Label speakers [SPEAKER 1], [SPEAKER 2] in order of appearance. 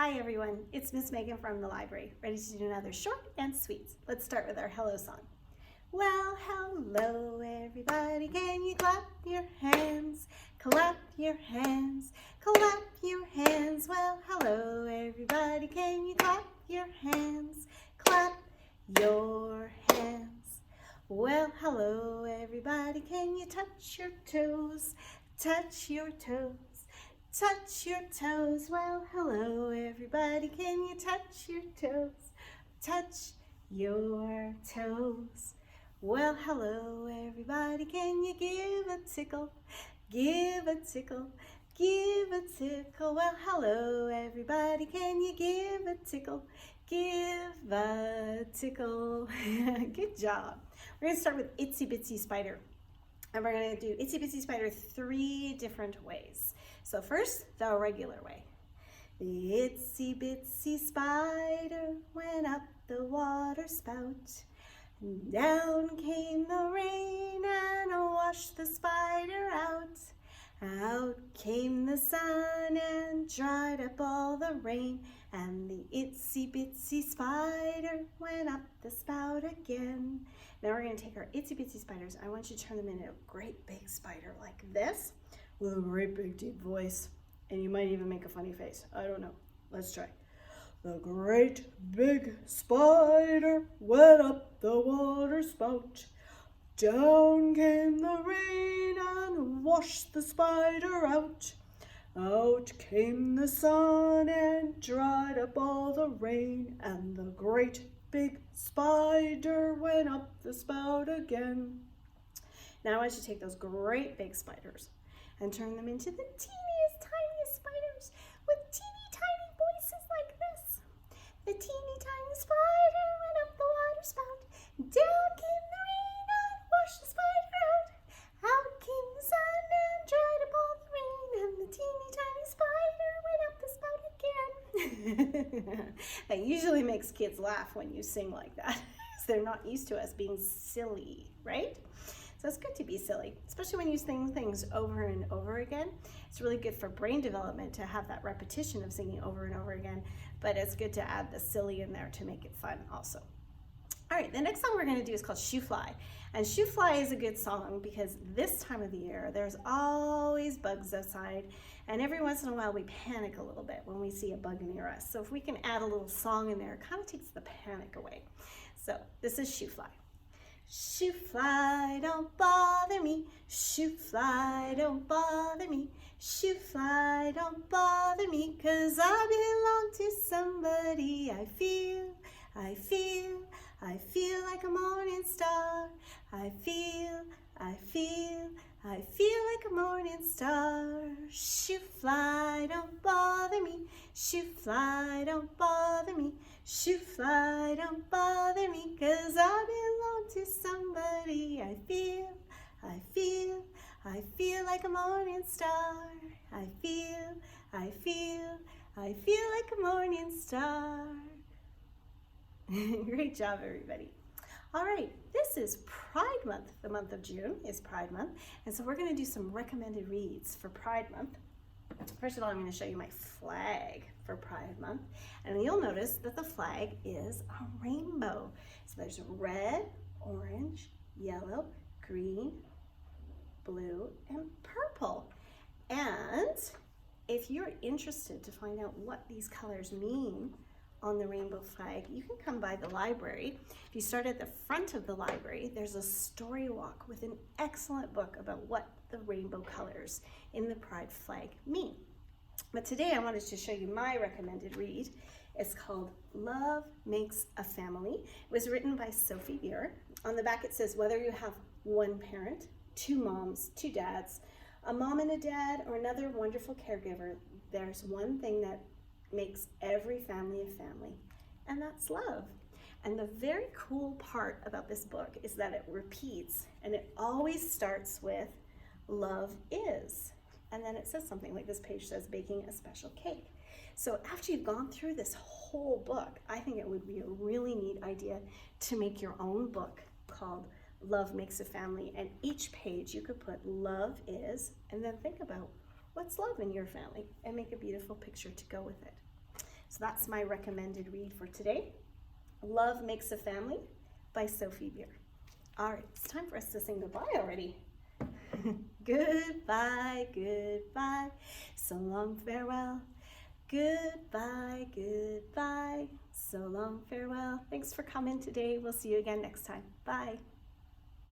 [SPEAKER 1] Hi everyone, it's Miss Meghan from the library, ready to do another short and sweet. Let's start with our hello song. Well, hello everybody, can you clap your hands? Clap your hands, clap your hands. Well, hello everybody, can you clap your hands? Clap your hands. Well, hello everybody, can you touch your toes? Touch your toes. Touch your toes. Well, hello everybody, can you touch your toes? Touch your toes. Well, hello everybody, can you give a tickle? Give a tickle, give a tickle. Well, hello everybody, can you give a tickle? Give a tickle. Good job. We're going to start with Itsy Bitsy Spider. And we're going to do Itsy Bitsy Spider 3 different ways. So first, the regular way. The itsy bitsy spider went up the water spout. And down came the rain and washed the spider out. Out came the sun and dried up all the rain. And the itsy bitsy spider went up the spout again. Now we're going to take our itsy bitsy spiders. I want you to turn them into a great big spider like this with a great big deep voice. And you might even make a funny face. I don't know. Let's try. The great big spider went up the water spout. Down came the rain and washed the spider out. Out came the sun and dried up all the rain, and the great big spider went up the spout again. Now I want you to take those great big spiders and turn them into the teeniest, tiniest spiders with teeny tiny voices like this. The teeny tiny spider went up the water spout. Down came the rain and washed the spider out. Out came the sun and dried up all the rain, and the teeny tiny spider went up the spout again. That usually makes kids laugh when you sing like that, because they're not used to us being silly, right? So it's good to be silly, especially when you sing things over and over again. It's really good for brain development to have that repetition of singing over and over again, but it's good to add the silly in there to make it fun also. All right, the next song we're going to do is called Shoo Fly. And Shoo Fly is a good song because this time of the year, there's always bugs outside. And every once in a while, we panic a little bit when we see a bug near us. So if we can add a little song in there, it kind of takes the panic away. So this is Shoo Fly. Shoo Fly, don't bother me. Shoo Fly, don't bother me. Shoo Fly, don't bother me, 'cause I belong to somebody. I feel like a morning star. I feel like a morning star. Shoo Fly, don't bother me. Shoo Fly, don't bother me. Shoo Fly, don't bother me, 'cause I belong to somebody. I feel like a morning star. I feel like a morning star. Great job, everybody. All right, this is Pride Month. The month of June is Pride Month. And so we're going to do some recommended reads for Pride Month. First of all, I'm going to show you my flag for Pride Month. And you'll notice that the flag is a rainbow. So there's red, orange, yellow, green, blue, and purple. And if you're interested to find out what these colors mean on the rainbow flag, you can come by the library. If you start at the front of the library, there's a story walk with an excellent book about what the rainbow colors in the pride flag mean. But today I wanted to show you my recommended read. It's called Love Makes a Family. It was written by Sophie Beer. On the back it says, whether you have one parent, 2 moms, 2 dads, a mom and a dad, or another wonderful caregiver, there's one thing that makes every family a family, and that's love. And the very cool part about this book is that it repeats, and it always starts with love is. And then it says something like this page says, baking a special cake. So after you've gone through this whole book, I think it would be a really neat idea to make your own book called Love Makes a Family. And each page you could put love is, and then think about what's love in your family and make a beautiful picture to go with it. So that's my recommended read for today. Love Makes a Family by Sophie Beer. All right, it's time for us to sing goodbye already. Goodbye, goodbye, so long, farewell. Goodbye, goodbye, so long, farewell. Thanks for coming today. We'll see you again next time. Bye.